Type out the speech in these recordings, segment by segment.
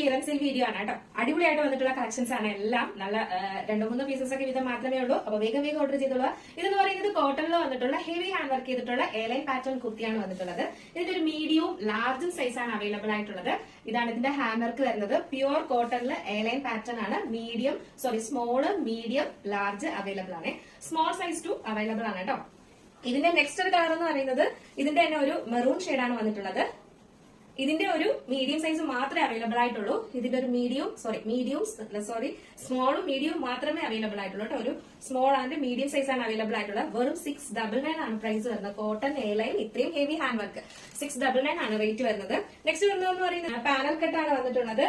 Clearance sale video ആണ് കേട്ടോ. അടിപൊളിയായിട്ട് വന്നിട്ടുള്ള കളക്ഷൻസ് ആണ് എല്ലാം. നല്ല 2-3 പീസസ് ഒക്കെ വീതം മാത്രമേ ഉള്ളൂ. അപ്പൊ വേഗം ഓർഡർ ചെയ്തോളൂ. ഇതെന്ന് പറയുന്നത് കോട്ടണിൽ വന്നിട്ടുള്ള ഹെവി ഹാൻഡ് വർക്ക് ചെയ്തിട്ടുള്ള എയർലൈൻ പാറ്റേൺ കുർത്തിയാണ് വന്നിട്ടുള്ളത്. ഇതിന്റെ ഒരു മീഡിയവും ലാർജും സൈസ് ആണ് അവൈലബിൾ ആയിട്ടുള്ളത്. ഇതാണ് ഇതിന്റെ ഹാൻഡ് വർക്ക് വരുന്നത്. പ്യുവർ കോട്ടണിൽ എയർലൈൻ പാറ്റേൺ ആണ്. സ്മോള്, മീഡിയം, ലാർജ് അവൈലബിൾ ആണ്. സ്മോൾ സൈസ് 2 അവൈലബിൾ ആണ് കേട്ടോ. ഇതിന്റെ നെക്സ്റ്റ് ഒരു കളർ എന്ന് പറയുന്നത് ഇതിന്റെ തന്നെ ഒരു മെറൂൺ ഷെയ്ഡാണ് വന്നിട്ടുള്ളത്. ഇതിന്റെ ഒരു മീഡിയം സൈസ് മാത്രമേ അവൈലബിൾ ആയിട്ടുള്ളൂ. ഇതിന്റെ ഒരു സ്മോളും മീഡിയവും മാത്രമേ അവൈലബിൾ ആയിട്ടുള്ളൂ കേട്ടോ. ഒരു സ്മോൾ ആൻഡ് മീഡിയം സൈസ് ആണ് അവൈലബിൾ ആയിട്ടുള്ളത്. വെറും 699 ആണ് പ്രൈസ് വരുന്നത്. കോട്ടൺ എയർലൈൻ ഇത്രയും ഹെവി ഹാൻഡ് വർക്ക് 699 ആണ് റേറ്റ് വരുന്നത്. നെക്സ്റ്റ് വരുന്നതെന്ന് പറയുന്നത് പാനൽ കട്ടാണ് വന്നിട്ടുള്ളത്.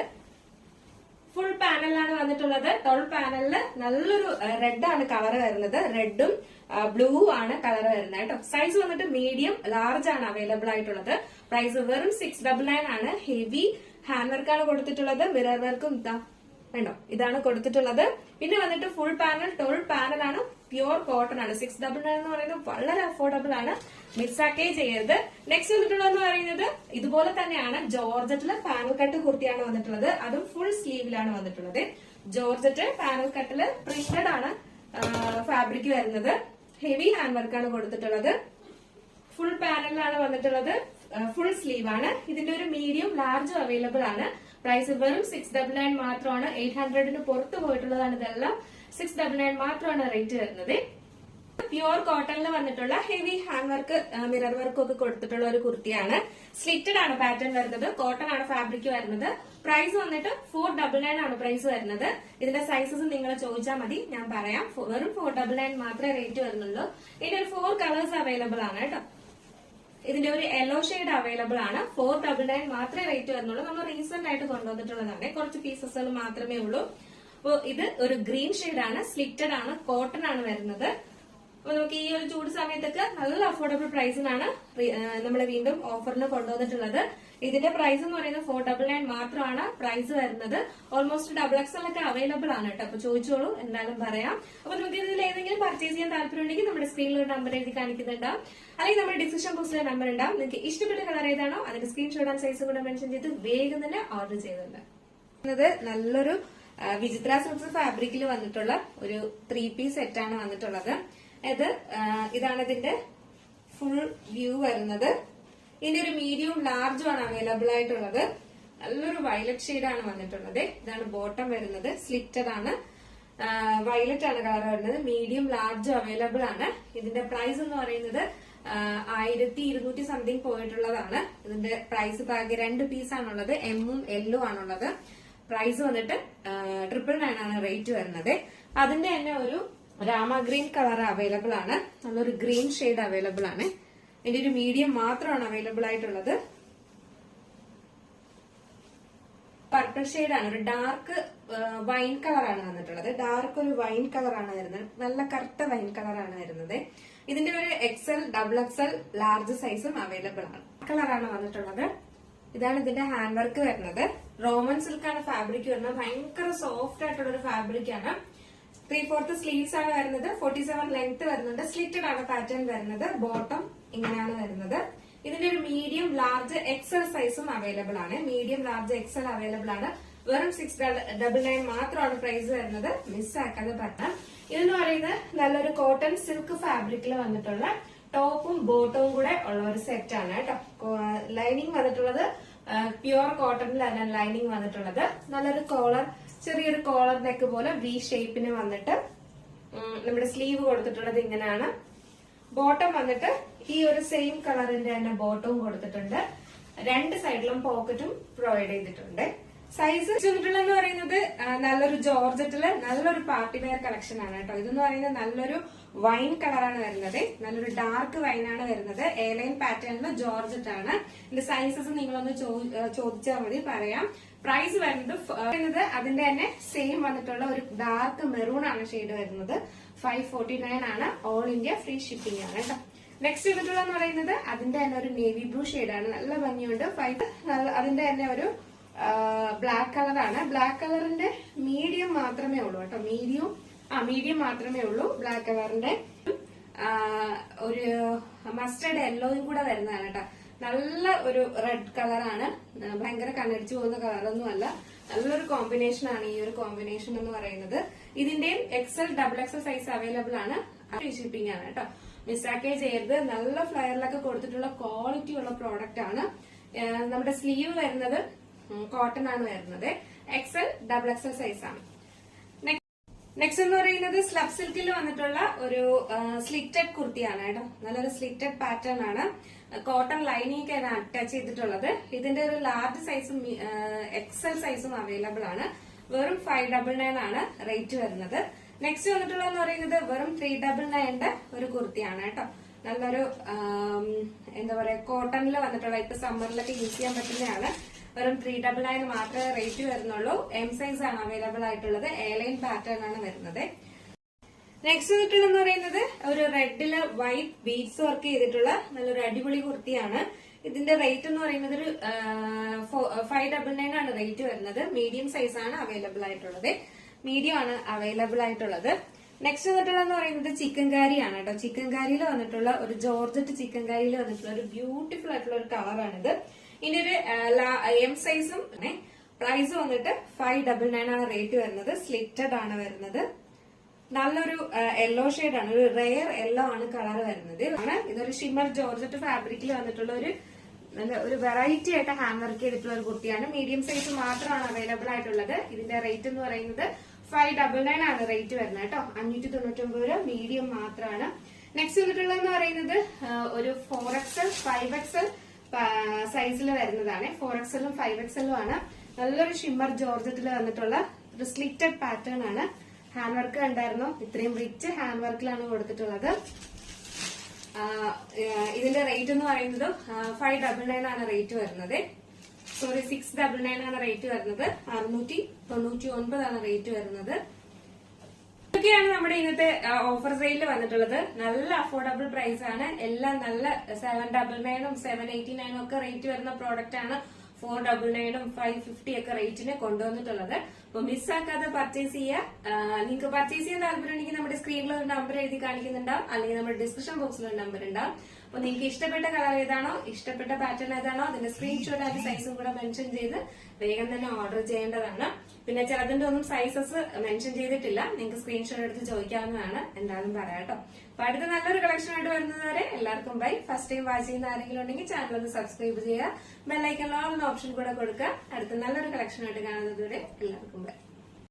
ഫുൾ പാനലിലാണ് വന്നിട്ടുള്ളത്. ടോൾ പാനലില് നല്ലൊരു റെഡ് ആണ് കളർ വരുന്നത്. റെഡും ബ്ലൂ ആണ് കളർ വരുന്നത് കേട്ടോ. സൈസ് വന്നിട്ട് മീഡിയം, ലാർജ് ആണ് അവൈലബിൾ ആയിട്ടുള്ളത്. പ്രൈസ് വെറും 699 ആണ്. ഹെവി ഹാൻഡ് വർക്കാണ് കൊടുത്തിട്ടുള്ളത്. മിറർ വർക്കും വേണ്ടോ ഇതാണ് കൊടുത്തിട്ടുള്ളത്. പിന്നെ വന്നിട്ട് ഫുൾ പാനൽ, ടോൾ പാനലാണ്. പ്യുവർ കോട്ടൺ ആണ്. 699 എന്ന് പറയുന്നത് വളരെ അഫോർഡബിൾ ആണ്. മിസ്സാക്കേ ചെയ്യരുത്. നെക്സ്റ്റ് വന്നിട്ടുള്ളതെന്ന് പറയുന്നത് ഇതുപോലെ തന്നെയാണ്. ജോർജറ്റില് പാനൽ കട്ട് കുർത്തിയാണ് വന്നിട്ടുള്ളത്. അതും ഫുൾ സ്ലീവിലാണ് വന്നിട്ടുള്ളത്. ജോർജറ്റ് പാനൽ കട്ടില് പ്രിന്റഡ് ആണ് ഫാബ്രിക് വരുന്നത്. ഹെവി ഹാൻഡ് വർക്കാണ് കൊടുത്തിട്ടുള്ളത്. ഫുൾ പാനലിലാണ് വന്നിട്ടുള്ളത്. ഫുൾ സ്ലീവ് ആണ്. ഇതിന്റെ ഒരു മീഡിയം, ലാർജും അവൈലബിൾ ആണ്. പ്രൈസ് വെറും 699 മാത്രമാണ്. 800 പുറത്ത് പോയിട്ടുള്ളതാണ് ഇതെല്ലാം. 699 മാത്രമാണ് റേറ്റ് വരുന്നത്. പ്യുവർ കോട്ടണിൽ വന്നിട്ടുള്ള ഹെവി ഹാൻഡ് വർക്ക്, മിറർ വർക്കും ഒക്കെ കൊടുത്തിട്ടുള്ള ഒരു കുർത്തിയാണ്. സ്ലിറ്റഡ് ആണ് പാറ്റേൺ വരുന്നത്. കോട്ടൺ ആണ് ഫാബ്രിക് വരുന്നത്. പ്രൈസ് വന്നിട്ട് 499 ആണ് പ്രൈസ് വരുന്നത്. ഇതിന്റെ സൈസസ് നിങ്ങൾ ചോദിച്ചാൽ മതി, ഞാൻ പറയാം. വെറും 499 മാത്രമേ റേറ്റ് വരുന്നുള്ളൂ. ഇതിന്റെ ഒരു 4 കളേഴ്സ് അവൈലബിൾ ആണ് കേട്ടോ. ഇതിന്റെ ഒരു യെല്ലോ ഷെയ്ഡ് അവൈലബിൾ ആണ്. 499 മാത്രമേ റേറ്റ് വരുന്നുള്ളൂ. നമ്മൾ റീസെന്റ് ആയിട്ട് കൊണ്ടുവന്നിട്ടുള്ളതാണ്. കുറച്ച് പീസസുകൾ മാത്രമേ ഉള്ളൂ. അപ്പോൾ ഇത് ഒരു ഗ്രീൻ ഷെയ്ഡ് ആണ്. സ്ലിറ്റഡ് ആണ്. കോട്ടൺ ആണ് വരുന്നത്. അപ്പൊ നമുക്ക് ഈ ഒരു ചൂട് സമയത്തൊക്കെ നല്ല അഫോർഡബിൾ പ്രൈസിനാണ് നമ്മൾ വീണ്ടും ഓഫറിന് കൊണ്ടുവന്നിട്ടുള്ളത്. ഇതിന്റെ പ്രൈസ് എന്ന് പറയുന്നത് 499 മാത്രമാണ് പ്രൈസ് വരുന്നത്. ഓൾമോസ്റ്റ് XXL ഒക്കെ അവൈലബിൾ ആണ് കേട്ടോ. അപ്പൊ ചോദിച്ചോളൂ, എന്തായാലും പറയാം. അപ്പൊ നമുക്ക് ഇതിൽ ഏതെങ്കിലും പർച്ചേസ് ചെയ്യാൻ താല്പര്യമുണ്ടെങ്കിൽ നമ്മുടെ സ്ക്രീനിൽ ഒരു നമ്പർ എഴുതി കാണിക്കുന്നുണ്ടാവും. അല്ലെങ്കിൽ നമ്മുടെ ഡിസ്ക്രിപ്ഷൻ ബോക്സിലെ നമ്പർ ഉണ്ടാവും. നിങ്ങൾക്ക് ഇഷ്ടപ്പെട്ട കളർ ഏതാണോ അതിന്റെ സ്ക്രീൻഷോട്ട് ആൻഡ് സൈസും കൂടെ മെൻഷൻ ചെയ്ത് വേഗം തന്നെ ഓർഡർ ചെയ്തിട്ടുണ്ട്. നല്ലൊരു വിചിത്ര സിൽക്സ് ഫാബ്രിക്കിൽ വന്നിട്ടുള്ള ഒരു 3 പീസ് സെറ്റ് ആണ് വന്നിട്ടുള്ളത്. ഇതാണ് ഇതിന്റെ ഫുൾ വ്യൂ വരുന്നത്. ഇതിന്റെ ഒരു മീഡിയവും ലാർജും ആണ് അവൈലബിൾ ആയിട്ടുള്ളത്. നല്ലൊരു വയലറ്റ് ഷെയ്ഡ് ആണ് വന്നിട്ടുള്ളത്. ഇതാണ് ബോട്ടം വരുന്നത്. സ്ലിറ്റഡ് ആണ്. വയലറ്റ് ആണ് കളർ വരുന്നത്. മീഡിയം, ലാർജും അവൈലബിൾ ആണ്. ഇതിന്റെ പ്രൈസ് എന്ന് പറയുന്നത് 1200 സംതിങ് പോയിട്ടുള്ളതാണ്. ഇതിന്റെ പ്രൈസ് ബാഗ് 2 പീസാണുള്ളത്. എമ്മും എല്ലും ആണുള്ളത്. പ്രൈസ് വന്നിട്ട് 999 ആണ് റേറ്റ് വരുന്നത്. അതിന്റെ തന്നെ ഒരു രാമ ഗ്രീൻ കളർ അവൈലബിൾ ആണ്. നല്ലൊരു ഗ്രീൻ ഷെയ്ഡ് അവൈലബിൾ ആണ്. ഇതിന്റെ ഒരു മീഡിയം മാത്രമാണ് അവൈലബിൾ ആയിട്ടുള്ളത്. പർപ്പിൾ ഷെയ്ഡാണ്. ഒരു ഡാർക്ക് വൈൻ കളറാണ് വന്നിട്ടുള്ളത്. ഡാർക്ക് ഒരു വൈൻ കളറാണ് വരുന്നത്. നല്ല കറുത്ത വൈൻ കളറാണ് വരുന്നത്. ഇതിന്റെ ഒരു XL, XXL, ലാർജ് സൈസും അവൈലബിൾ ആണ്. കളറാണ് വന്നിട്ടുള്ളത്. ഇതാണ് ഇതിന്റെ ഹാൻഡ് വർക്ക് വരുന്നത്. റോമൻ സിൽക്കാണ് ഫാബ്രിക് വരുന്നത്. ഭയങ്കര സോഫ്റ്റ് ആയിട്ടുള്ള ഒരു ഫാബ്രിക് ആണ്. 3/4 സ്ലീവ്സ് ആണ് വരുന്നത്. 47 ലെങ്ത് വരുന്നുണ്ട്. സ്ലിറ്റഡ് ആണ് പാറ്റേൺ വരുന്നത്. ബോട്ടം ഇങ്ങനെയാണ് വരുന്നത്. ഇതിന്റെ ഒരു മീഡിയം, ലാർജ്, XL സൈസും അവൈലബിൾ ആണ്. മീഡിയം, ലാർജ്, XL അവൈലബിൾ ആണ്. വെറും 699 മാത്രമാണ് പ്രൈസ് വരുന്നത്. മിസ്സാക്കാതെ പറഞ്ഞാൽ ഇതെന്ന് പറയുന്നത് നല്ലൊരു കോട്ടൺ സിൽക്ക് ഫാബ്രിക്കിൽ വന്നിട്ടുള്ള ടോപ്പും ബോട്ടവും കൂടെ ഉള്ള ഒരു സെറ്റ് ആണ് കേട്ടോ. ലൈനിങ് വന്നിട്ടുള്ളത് പ്യുവർ കോട്ടണിലാണ് ലൈനിങ് വന്നിട്ടുള്ളത്. നല്ലൊരു കോളർ, ചെറിയൊരു കോളർ നെക്ക് പോലെ വി ഷേപ്പിന് വന്നിട്ട് നമ്മുടെ സ്ലീവ് കൊടുത്തിട്ടുള്ളത് ഇങ്ങനെയാണ്. ബോട്ടം വന്നിട്ട് ഈ ഒരു സെയിം കളറിന്റെ തന്നെ ബോട്ടവും കൊടുത്തിട്ടുണ്ട്. 2 സൈഡിലും പോക്കറ്റും പ്രൊവൈഡ് ചെയ്തിട്ടുണ്ട്. സൈസ് വന്നിട്ടുള്ളതെന്ന് പറയുന്നത് നല്ലൊരു ജോർജറ്റില് നല്ലൊരു പാർട്ടി വെയർ കളക്ഷൻ ആണ് കേട്ടോ. ഇതെന്ന് പറയുന്നത് നല്ലൊരു വൈൻ കളറാണ് വരുന്നത്. നല്ലൊരു ഡാർക്ക് വൈൻ ആണ് വരുന്നത്. എയർലൈൻ പാറ്റേണില് ജോർജറ്റ് ആണ്. ഇതിന്റെ സൈസസ് നിങ്ങളൊന്ന് ചോദിച്ചാൽ മതി, പറയാം. പ്രൈസ് വരുന്നത് അതിന്റെ തന്നെ സെയിം വന്നിട്ടുള്ള ഒരു ഡാർക്ക് മെറൂൺ ആണ് ഷെയ്ഡ് വരുന്നത്. 549 ആണ്. ഓൾ ഇന്ത്യ ഫ്രീ ഷിപ്പിംഗ് ആണ് കേട്ടോ. നെക്സ്റ്റ് വന്നിട്ടുള്ളതെന്ന് പറയുന്നത് അതിന്റെ തന്നെ ഒരു നേവി ബ്ലൂ ഷെയ്ഡാണ്. നല്ല ഭംഗിയുണ്ട്. അതിന്റെ തന്നെ ഒരു ബ്ലാക്ക് കളറാണ്. ബ്ലാക്ക് കളറിന്റെ മീഡിയം മാത്രമേ ഉള്ളൂ കേട്ടോ. മീഡിയം മാത്രമേ ഉള്ളൂ. ബ്ലാക്ക് കളറിന്റെ ഒരു മസ്റ്റർഡ് യെല്ലോയും കൂടെ വരുന്നതാണ് കേട്ടോ. നല്ല ഒരു റെഡ് കളറാണ്. ഭയങ്കര കണ്ണടിച്ചു പോകുന്ന കളറൊന്നും അല്ല. നല്ലൊരു കോമ്പിനേഷൻ ആണ് ഈ ഒരു കോമ്പിനേഷൻ എന്ന് പറയുന്നത്. ഇതിന്റെയും XL, XXL സൈസ് അവൈലബിൾ ആണ്. ഷിപ്പിംഗ് ആണ് കേട്ടോ. മിസ്സാക്കേ ചെയ്യരുത്. നല്ല ഫ്ലയറിലൊക്കെ കൊടുത്തിട്ടുള്ള ക്വാളിറ്റി ഉള്ള പ്രോഡക്റ്റ് ആണ്. നമ്മുടെ സ്ലീവ് വരുന്നത് കോട്ടൺ ആണ് വരുന്നത്. XL, XXL സൈസ് ആണ്. നെക്സ്റ്റ് എന്ന് പറയുന്നത് സ്ലബ് സിൽക്കിൽ വന്നിട്ടുള്ള ഒരു സ്ലിറ്റഡ് കുർത്തിയാണ് കേട്ടോ. നല്ലൊരു സ്ലിറ്റഡ് പാറ്റേൺ ആണ്. കോട്ടൺ ലൈനിങ് ആണ് അറ്റാച്ച് ചെയ്തിട്ടുള്ളത്. ഇതിന്റെ ഒരു ലാർജ് സൈസും XL സൈസും അവൈലബിൾ ആണ്. വെറും 599 ആണ് റേറ്റ് വരുന്നത്. നെക്സ്റ്റ് വന്നിട്ടുള്ളതെന്ന് പറയുന്നത് വെറും 399 ഒരു കുർത്തിയാണ് കേട്ടോ. നല്ലൊരു എന്താ പറയാ കോട്ടണിൽ വന്നിട്ടുള്ള ഇപ്പൊ സമ്മറിലൊക്കെ യൂസ് ചെയ്യാൻ പറ്റുന്നതാണ്. വെറും 399 മാത്രമേ റേറ്റ് വരുന്നുള്ളൂ. M സൈസ് ആണ് അവൈലബിൾ ആയിട്ടുള്ളത്. എയർലൈൻ പാറ്റേൺ ആണ് വരുന്നത്. നെക്സ്റ്റ് വന്നിട്ടുള്ളതെന്ന് പറയുന്നത് ഒരു റെഡില് വൈറ്റ് ബീഡ്സ് വർക്ക് ചെയ്തിട്ടുള്ള നല്ലൊരു അടിപൊളി കുർത്തിയാണ്. ഇതിന്റെ റേറ്റ് എന്ന് പറയുന്നത് ഒരു 599 ആണ് റേറ്റ് വരുന്നത്. മീഡിയം സൈസ് ആണ് അവൈലബിൾ ആയിട്ടുള്ളത്. മീഡിയം ആണ് അവൈലബിൾ ആയിട്ടുള്ളത്. നെക്സ്റ്റ് വന്നിട്ടുള്ളതെന്ന് പറയുന്നത് ചിക്കൻ കാരി ആണ് കേട്ടോ. ചിക്കൻ കാരിയിൽ വന്നിട്ടുള്ള ഒരു ജോർജറ്റ് ചിക്കൻ കാരിയിൽ വന്നിട്ടുള്ള ഒരു ബ്യൂട്ടിഫുൾ ആയിട്ടുള്ള ഒരു കളറാണിത്. ഇനി ഒരു M സൈസും പ്രൈസ് വന്നിട്ട് 599 ആണ് റേറ്റ് വരുന്നത്. സ്ലിറ്റഡ് ആണ് വരുന്നത്. നല്ലൊരു യെല്ലോ ഷെയ്ഡ് ആണ്. ഒരു റെയർ യെല്ലോ ആണ് കളർ വരുന്നത്. ഇതൊരു ഷിമ്മർ ജോർജറ്റ് ഫാബ്രിക്കിൽ വന്നിട്ടുള്ള ഒരു വെറൈറ്റി ആയിട്ട് ഹാൻഡ് വർക്ക് ചെയ്തിട്ടുള്ള ഒരു കുർത്തിയാണ്. മീഡിയം സൈസ് മാത്രമാണ് അവൈലബിൾ ആയിട്ടുള്ളത്. ഇതിന്റെ റേറ്റ് എന്ന് പറയുന്നത് 599 ആണ് റേറ്റ് വരുന്നത് കേട്ടോ. 599 രൂപ മീഡിയം മാത്രമാണ്. നെക്സ്റ്റ് വന്നിട്ടുള്ളതെന്ന് പറയുന്നത് ഒരു 4XL, 5XL സൈസിൽ വരുന്നതാണ്. 4XL ഉം 5XL ഉം ആണ്. നല്ലൊരു ഷിമ്മർ ജോർജറ്റിൽ വന്നിട്ടുള്ള ഒരു സ്ലിറ്റഡ് പാറ്റേൺ ആണ്. ഹാൻഡ് വർക്ക് കണ്ടായിരുന്നു. ഇത്രയും റിച്ച് ഹാൻഡ് വർക്കിലാണ് കൊടുത്തിട്ടുള്ളത്. ഇതിന്റെ റേറ്റ് എന്ന് പറയുന്നത് 599 ആണ് റേറ്റ് വരുന്നത്. സോറി 699 ആണ് റേറ്റ് വരുന്നത്. 699 ആണ് റേറ്റ് വരുന്നത്. ഇതൊക്കെയാണ് നമ്മുടെ ഇന്നത്തെ ഓഫർ സെയിലിൽ വന്നിട്ടുള്ളത്. നല്ല അഫോർഡബിൾ പ്രൈസ് ആണ്. എല്ലാം നല്ല 799 ഉം 789 ഒക്കെ റേറ്റ് വരുന്ന പ്രോഡക്റ്റ് ആണ്. 499 ഉം 550 ഒക്കെ റേറ്റിന് കൊണ്ടുവന്നിട്ടുള്ളത്. അപ്പൊ മിസ്സാക്കാതെ പർച്ചേസ് ചെയ്യുക. നിങ്ങൾക്ക് പർച്ചേസ് ചെയ്യാൻ താല്പര്യമുണ്ടെങ്കിൽ നമ്മുടെ സ്ക്രീനിൽ ഒരു നമ്പർ എഴുതി കാണിക്കുന്നുണ്ടാവും. അല്ലെങ്കിൽ നമ്മുടെ ഡിസ്ക്രിപ്ഷൻ ബോക്സിൽ ഒരു നമ്പർ ഉണ്ടാവും. അപ്പൊ നിങ്ങൾക്ക് ഇഷ്ടപ്പെട്ട കളർ ഏതാണോ, ഇഷ്ടപ്പെട്ട പാറ്റേൺ ഏതാണോ അതിന്റെ സ്ക്രീൻഷോട്ട് ആയിട്ട് സൈസും കൂടെ മെൻഷൻ ചെയ്ത് വേഗം തന്നെ ഓർഡർ ചെയ്യേണ്ടതാണ്. പിന്നെ ചിലതിന്റെ ഒന്നും സൈസസ് മെൻഷൻ ചെയ്തിട്ടില്ല. നിങ്ങൾക്ക് സ്ക്രീൻഷോട്ട് എടുത്ത് ചോദിക്കാവുന്നതാണ്. എന്തായാലും പറയാം കേട്ടോ. അപ്പൊ അടുത്ത നല്ലൊരു കളക്ഷൻ ആയിട്ട് വരുന്നത് വരെ എല്ലാവർക്കും ബൈ. ഫസ്റ്റ് ടൈം വാച്ച് ചെയ്യുന്ന ആരെങ്കിലും ഉണ്ടെങ്കിൽ ചാനൽ ഒന്ന് സബ്സ്ക്രൈബ് ചെയ്യുക. ബെല്ലൈക്കൺ ഓൾ എന്ന ഓപ്ഷൻ കൂടെ കൊടുക്കുക. അടുത്ത നല്ലൊരു കളക്ഷൻ ആയിട്ട് കാണുന്നത് വരെ എല്ലാവർക്കും